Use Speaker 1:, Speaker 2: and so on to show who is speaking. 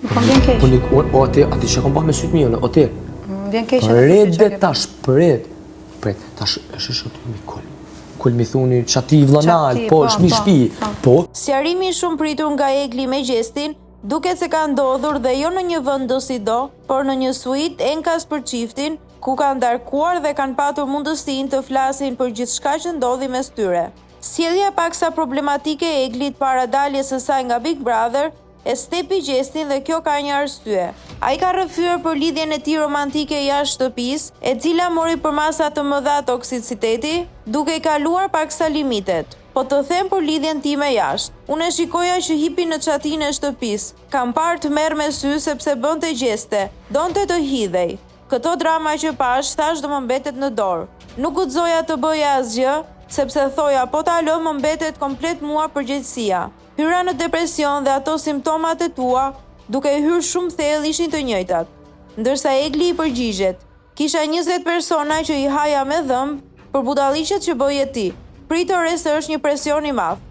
Speaker 1: Po vjen keq.
Speaker 2: O atë që kam bërë me sytë mia, o atë.
Speaker 1: Vjen keq.
Speaker 2: Pret tash, pret. Tash është shoku mi kol. Kol mi thuni çati vllonal, po shmi shtëpi. Po.
Speaker 3: Sqarimi shumë pritur nga Egli me gjestin, duket se ka ndodhur dhe jo në një vend do si do, por në një suite enkas për çiftin, ku kanë ndarkuar dhe kanë patur mundësinë të flasin për gjithçka që ndodhi mes tyre. Sjellja paksa problematike e Eglit para daljes së saj nga Big Brother e stepi gjestin dhe kjo ka një arsye. Ai ka rrëfyer për lidhjen e tij romantike jashtë shtëpisë, e cila mori për masa të mëdha toksiciteti, duke i kaluar paksa limitet. Po të them për lidhjen time jashtë. Unë e shikoja që hipi në çatinë e shtëpisë. Kam parë të merr me sy sepse bënte gjeste, donte të hidhej. Këto drama që pash, thash do më mbetet në dorë. Nuk guxoja të bëja asgjë, sepse thoja po ta lë më mbetet komplet mua përgjegjësia. Hyra në depresion dhe ato simptomat e tua, duke hyrë shumë thellë ishin të njëjtat. Ndërsa Egli i përgjigjet, kisha 20 persona që i haja me dhëmb për budalliqet që bëje ti. Pritore se është një presion i madh.